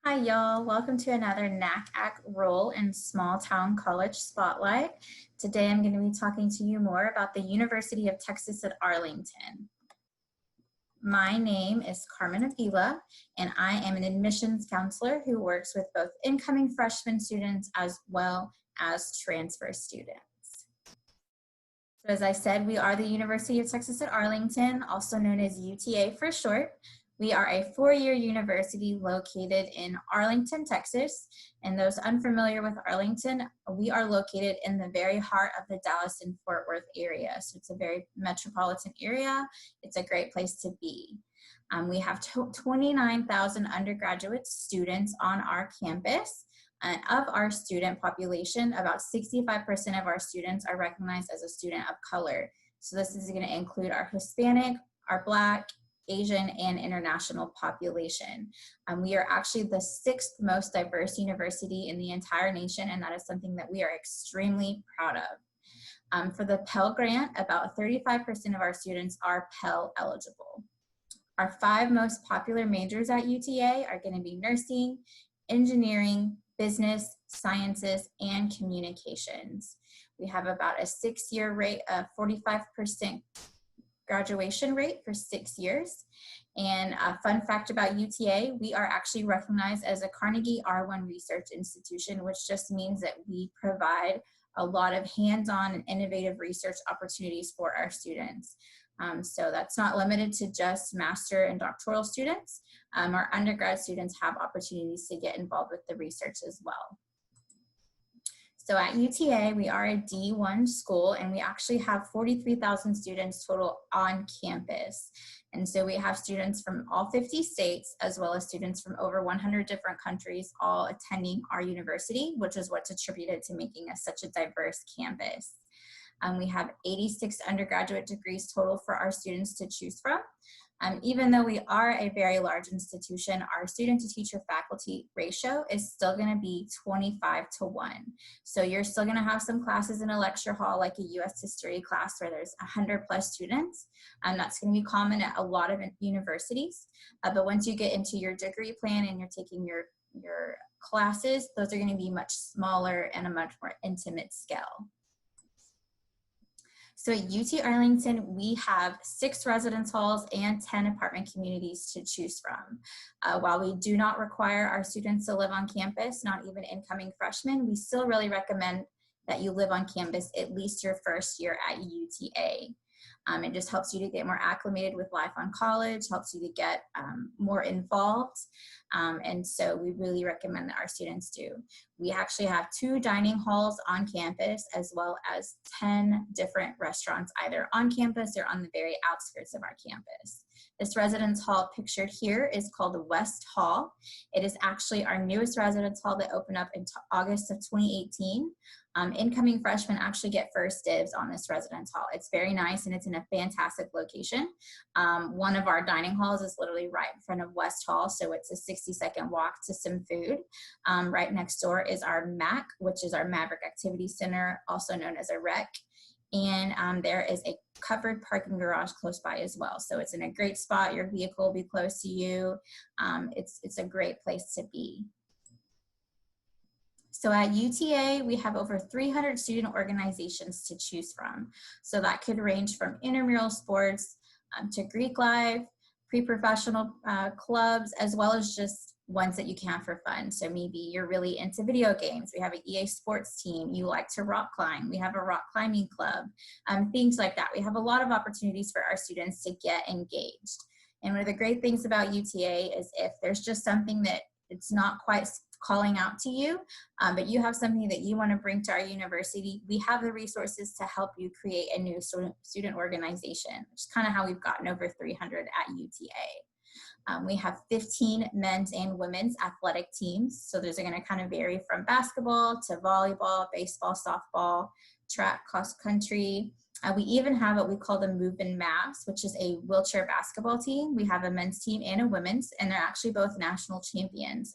Hi, y'all. Welcome to another NACAC Role in Small Town College Spotlight. Today, I'm going to be talking to you more about the University of Texas at Arlington. My name is Carmen Avila, and I am an admissions counselor who works with both incoming freshman students as well as transfer students. So as I said, we are the University of Texas at Arlington, also known as UTA for short. We are a four-year university located in Arlington, Texas. And those unfamiliar with Arlington, we are located in the very heart of the Dallas and Fort Worth area. So it's a very metropolitan area. It's a great place to be. We have 29,000 undergraduate students on our campus. And of our student population, about 65% of our students are recognized as a student of color. So this is going to include our Hispanic, our Black, Asian, and international population. We are actually the 6th most diverse university in the entire nation, and that is something that we are extremely proud of. For the Pell Grant, about 35% of our students are Pell eligible. Our 5 most popular majors at UTA are going to be nursing, engineering, business, sciences, and communications. We have about a 6-year rate of 45% graduation rate for 6 years. And a fun fact about UTA, we are actually recognized as a Carnegie R1 research institution, which just means that we provide a lot of hands-on and innovative research opportunities for our students. So that's not limited to just master and doctoral students. Our undergrad students have opportunities to get involved with the research as well. So at UTA, we are a D1 school, and we actually have 43,000 students total on campus. And so we have students from all 50 states, as well as students from over 100 different countries, all attending our university, which is what's attributed to making us such a diverse campus. We have 86 undergraduate degrees total for our students to choose from. Even though we are a very large institution, our student to teacher faculty ratio is still going to be 25-1. So you're still going to have some classes in a lecture hall, like a US history class where there's 100+ students. That's going to be common at a lot of universities. But once you get into your degree plan and you're taking your classes, those are going to be much smaller and a much more intimate scale. So at UT Arlington, we have 6 residence halls and 10 apartment communities to choose from. While we do not require our students to live on campus, not even incoming freshmen, we still really recommend that you live on campus at least your first year at UTA. It just helps you to get more acclimated with life on college, helps you to get more involved. And so we really recommend that our students do. We actually have 2 dining halls on campus, as well as 10 different restaurants, either on campus or on the very outskirts of our campus. This residence hall pictured here is called the West Hall. It is actually our newest residence hall that opened up in August of 2018. Incoming freshmen actually get first dibs on this residence hall. It's very nice, and it's in a fantastic location. One of our dining halls is literally right in front of West Hall, so it's a 60-second walk to some food. Right next door is our MAC, which is our Maverick Activity Center, also known as a REC. And there is a covered parking garage close by as well. So it's in a great spot. Your vehicle will be close to you. It's a great place to be. So at UTA, we have over 300 student organizations to choose from. So that could range from intramural sports to Greek life, pre-professional clubs, as well as just ones that you can have for fun. So maybe you're really into video games. We have an EA sports team. You like to rock climb. We have a rock climbing club, things like that. We have a lot of opportunities for our students to get engaged. And one of the great things about UTA is if there's just something that it's not quite calling out to you, but you have something that you want to bring to our university, we have the resources to help you create a new student organization, which is kind of how we've gotten over 300 at UTA. We have 15 men's and women's athletic teams. So those are going to kind of vary from basketball to volleyball, baseball, softball, track, cross country. We even have what we call the Move in Mass, which is a wheelchair basketball team. We have a men's team and a women's, and they're actually both national champions.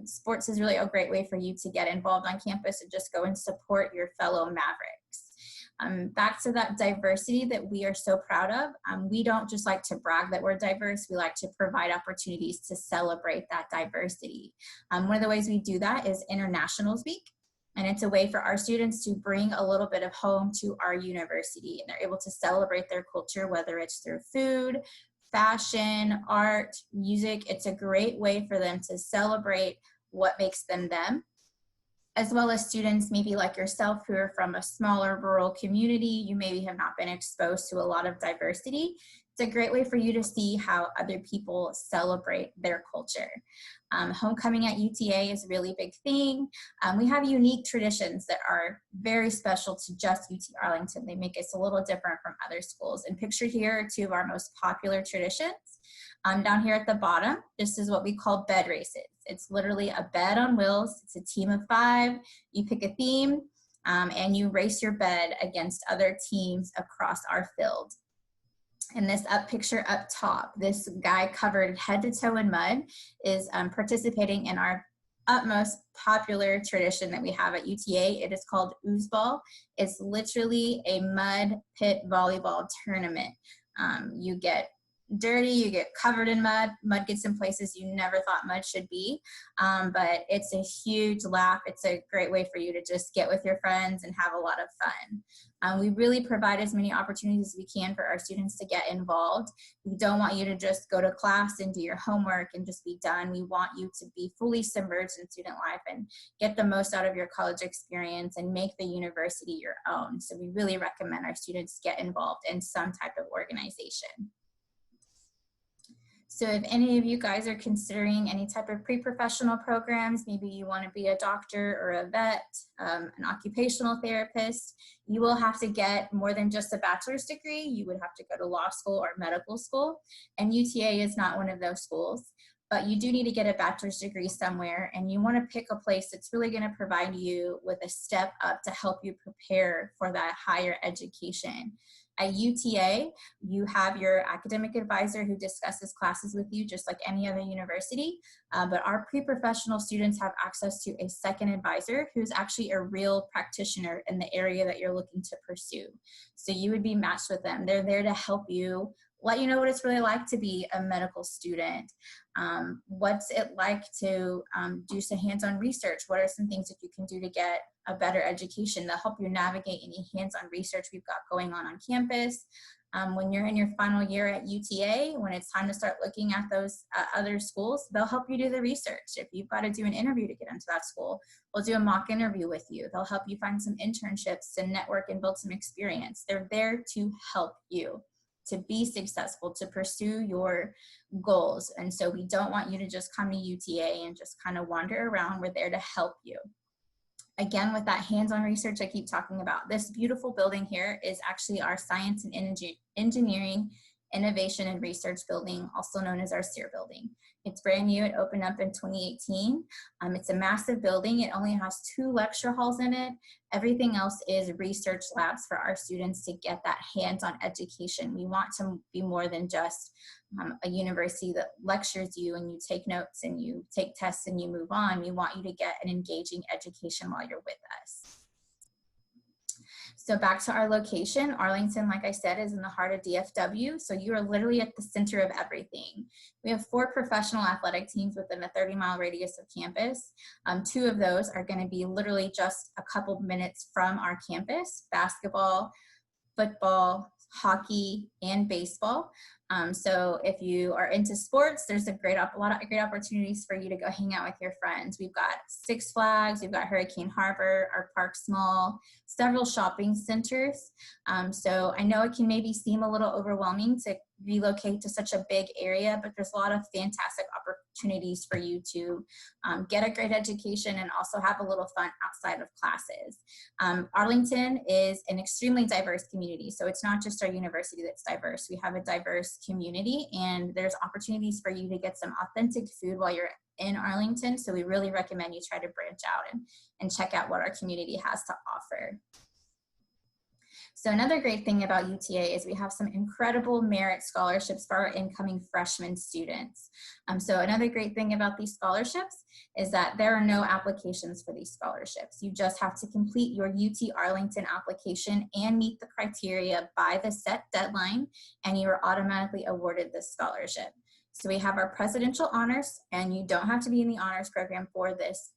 Sports is really a great way for you to get involved on campus and just go and support your fellow Mavericks. Back to that diversity that we are so proud of. We don't just like to brag that we're diverse, we like to provide opportunities to celebrate that diversity. One of the ways we do that is Internationals Week. And it's a way for our students to bring a little bit of home to our university, and they're able to celebrate their culture, whether it's through food, fashion, art, music. It's a great way for them to celebrate what makes them them, as well as students maybe like yourself who are from a smaller rural community. You maybe have not been exposed to a lot of diversity. It's a great way for you to see how other people celebrate their culture. Homecoming at UTA is a really big thing. We have unique traditions that are very special to just UT Arlington. They make us a little different from other schools. And pictured here are two of our most popular traditions. Down here at the bottom, this is what we call bed races. It's literally a bed on wheels. It's a team of 5. You pick a theme and you race your bed against other teams across our field. And this picture up top, this guy covered head to toe in mud is participating in our utmost popular tradition that we have at UTA. It is called oozeball. It's literally a mud pit volleyball tournament. You get dirty, you get covered in mud. Mud gets in places you never thought mud should be, but it's a huge laugh. It's a great way for you to just get with your friends and have a lot of fun. We really provide as many opportunities as we can for our students to get involved. We don't want you to just go to class and do your homework and just be done. We want you to be fully submerged in student life and get the most out of your college experience and make the university your own. So we really recommend our students get involved in some type of organization. So if any of you guys are considering any type of pre-professional programs, maybe you want to be a doctor or a vet, an occupational therapist, you will have to get more than just a bachelor's degree. You would have to go to law school or medical school, and UTA is not one of those schools. But you do need to get a bachelor's degree somewhere, and you want to pick a place that's really going to provide you with a step up to help you prepare for that higher education. At UTA, you have your academic advisor who discusses classes with you just like any other university, but our pre-professional students have access to a second advisor who's actually a real practitioner in the area that you're looking to pursue. So you would be matched with them. They're there to help you, let you know what it's really like to be a medical student. What's it like to do some hands-on research? What are some things that you can do to get a better education? They'll help you navigate any hands-on research we've got going on campus. When you're in your final year at UTA, when it's time to start looking at those other schools, they'll help you do the research. If you've got to do an interview to get into that school, we'll do a mock interview with you. They'll help you find some internships and network and build some experience. They're there to help you to be successful, to pursue your goals. And so we don't want you to just come to UTA and just kind of wander around. We're there to help you. Again, with that hands-on research I keep talking about, this beautiful building here is actually our Science and Engineering, Innovation and Research building, also known as our SEER building. It's brand new. It opened up in 2018. It's a massive building. It only has 2 lecture halls in it. Everything else is research labs for our students to get that hands-on education. We want to be more than just a university that lectures you and you take notes and you take tests and you move on. We want you to get an engaging education while you're with us. So back to our location, Arlington, like I said, is in the heart of DFW. So you are literally at the center of everything. We have 4 professional athletic teams within a 30-mile radius of campus. 2 of those are going to be literally just a couple minutes from our campus: basketball, football, hockey, and baseball. So if you are into sports, there's a lot of great opportunities for you to go hang out with your friends. We've got Six Flags, we've got Hurricane Harbor, our Parks Mall, several shopping centers. So I know it can maybe seem a little overwhelming to relocate to such a big area, but there's a lot of fantastic opportunities for you to get a great education and also have a little fun outside of classes. Arlington is an extremely diverse community, so it's not just our university that's diverse. We have a diverse community, and there's opportunities for you to get some authentic food while you're in Arlington, so we really recommend you try to branch out and check out what our community has to offer. So another great thing about UTA is we have some incredible merit scholarships for our incoming freshman students. So another great thing about these scholarships is that there are no applications for these scholarships. You just have to complete your UT Arlington application and meet the criteria by the set deadline, and you are automatically awarded this scholarship. So we have our presidential honors, and you don't have to be in the honors program, for this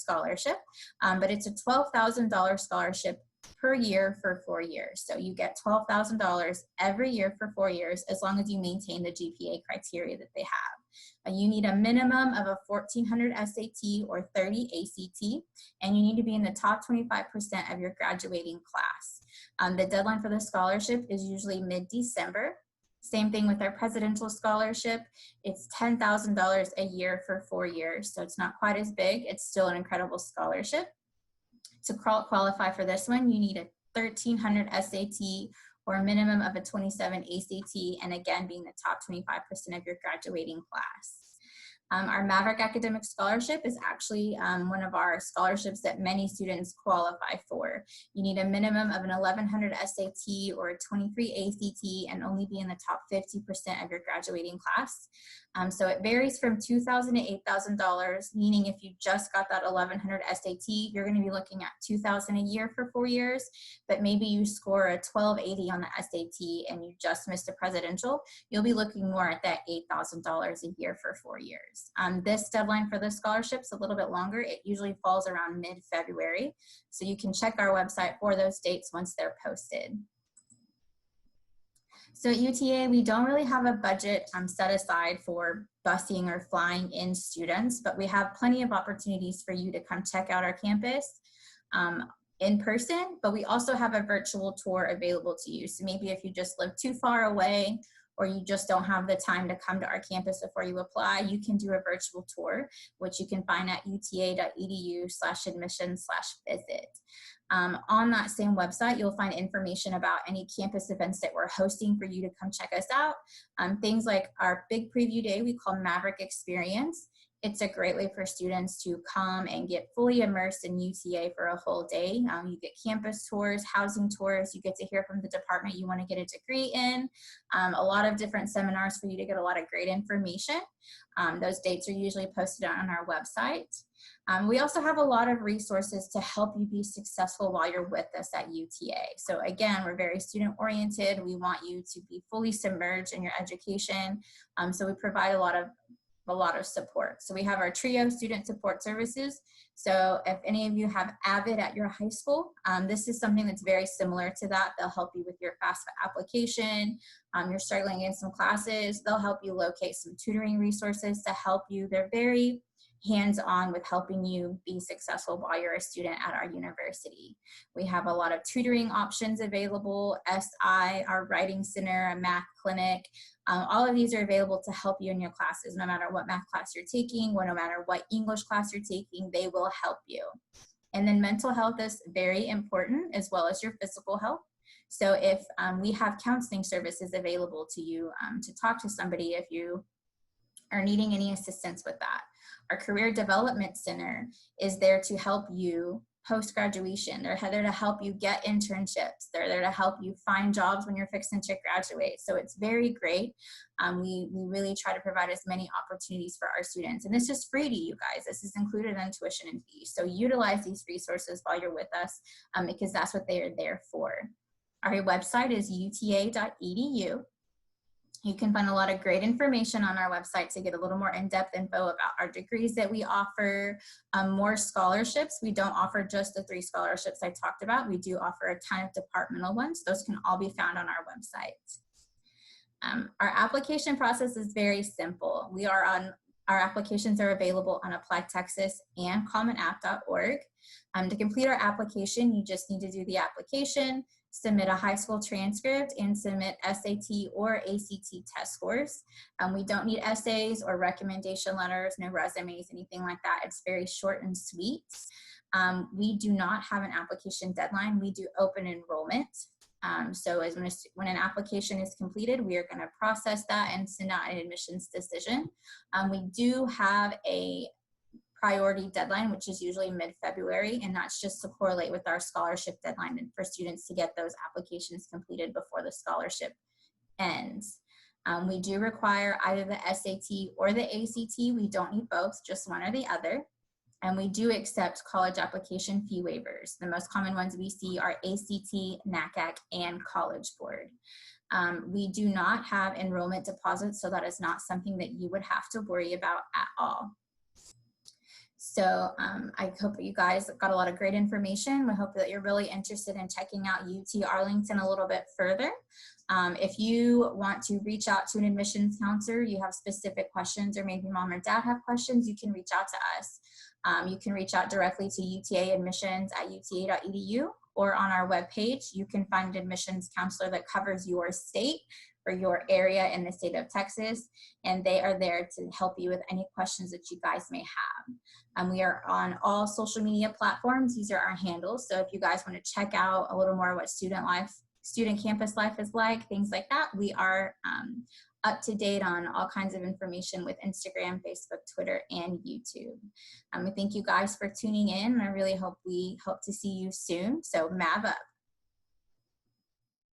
scholarship, but it's a $12,000 scholarship per year for 4 years. So you get $12,000 every year for 4 years, as long as you maintain the GPA criteria that they have. You need a minimum of a 1400 SAT or 30 ACT, and you need to be in the top 25% of your graduating class. The deadline for the scholarship is usually mid-December. Same thing with our presidential scholarship. It's $10,000 a year for 4 years, so it's not quite as big. It's still an incredible scholarship. To qualify for this one, you need a 1300 SAT or a minimum of a 27 ACT, and again, being the top 25% of your graduating class. Our Maverick Academic Scholarship is actually one of our scholarships that many students qualify for. You need a minimum of an 1100 SAT or a 23 ACT and only be in the top 50% of your graduating class. So it varies from $2,000 to $8,000, meaning if you just got that 1100 SAT, you're going to be looking at $2,000 a year for 4 years, but maybe you score a 1280 on the SAT and you just missed a presidential, you'll be looking more at that $8,000 a year for 4 years. This deadline for the scholarship is a little bit longer. It usually falls around mid-February, so you can check our website for those dates once they're posted. So at UTA, we don't really have a budget set aside for busing or flying in students, but we have plenty of opportunities for you to come check out our campus in person, but we also have a virtual tour available to you. So maybe if you just live too far away or you just don't have the time to come to our campus before you apply, you can do a virtual tour, which you can find at uta.edu/admission/visit. On that same website, you'll find information about any campus events that we're hosting for you to come check us out. Things like our big preview day we call Maverick Experience. It's a great way for students to come and get fully immersed in UTA for a whole day. You get campus tours, housing tours, you get to hear from the department you want to get a degree in, a lot of different seminars for you to get a lot of great information. Those dates are usually posted on our website. We also have a lot of resources to help you be successful while you're with us at UTA. So again, we're very student oriented. We want you to be fully submerged in your education. So we provide a lot of support. So we have our TRIO student support services. So if any of you have AVID at your high school, this is something that's very similar to that. They'll help you with your FAFSA application. You're struggling in some classes, they'll help you locate some tutoring resources to help you. They're very hands-on with helping you be successful while you're a student at our university. We have a lot of tutoring options available, SI, our writing center, a math clinic. All of these are available to help you in your classes, no matter what math class you're taking, or no matter what English class you're taking, they will help you. And then mental health is very important, as well as your physical health. So if we have counseling services available to you to talk to somebody if you are needing any assistance with that. Our Career Development Center is there to help you post-graduation. They're there to help you get internships. They're there to help you find jobs when you're fixing to graduate. So it's very great. We really try to provide as many opportunities for our students. And this is free to you guys. This is included in tuition and fees. So utilize these resources while you're with us because that's what they are there for. Our website is uta.edu. You can find a lot of great information on our website to get a little more in-depth info about our degrees that we offer, more scholarships. We don't offer just the 3 scholarships I talked about. We do offer a ton of departmental ones. Those can all be found on our website. Our application process is very simple. Our applications are available on ApplyTexas and commonapp.org. To complete our application, you just need to do the application, submit a high school transcript, and submit SAT or ACT test scores. We don't need essays or recommendation letters, no resumes, anything like that. It's very short and sweet. We do not have an application deadline. We do open enrollment. So when an application is completed, we are going to process that and send out an admissions decision. We do have a priority deadline, which is usually mid-February, and that's just to correlate with our scholarship deadline and for students to get those applications completed before the scholarship ends. We do require either the SAT or the ACT. We don't need both, just one or the other. And we do accept college application fee waivers. The most common ones we see are ACT, NACAC, and College Board. We do not have enrollment deposits, so that is not something that you would have to worry about at all. So I hope that you guys got a lot of great information. We hope that you're really interested in checking out UT Arlington a little bit further. If you want to reach out to an admissions counselor, you have specific questions, or maybe mom or dad have questions, you can reach out to us. You can reach out directly to UTA admissions at uta.edu, or on our webpage, you can find an admissions counselor that covers your state or your area in the state of Texas, and they are there to help you with any questions that you guys may have. We are on all social media platforms. These are our handles. So if you guys want to check out a little more what student campus life is like, things like that, we are up to date on all kinds of information with Instagram, Facebook, Twitter, and YouTube. We thank you guys for tuning in, and I really hope to see you soon. So Mav up.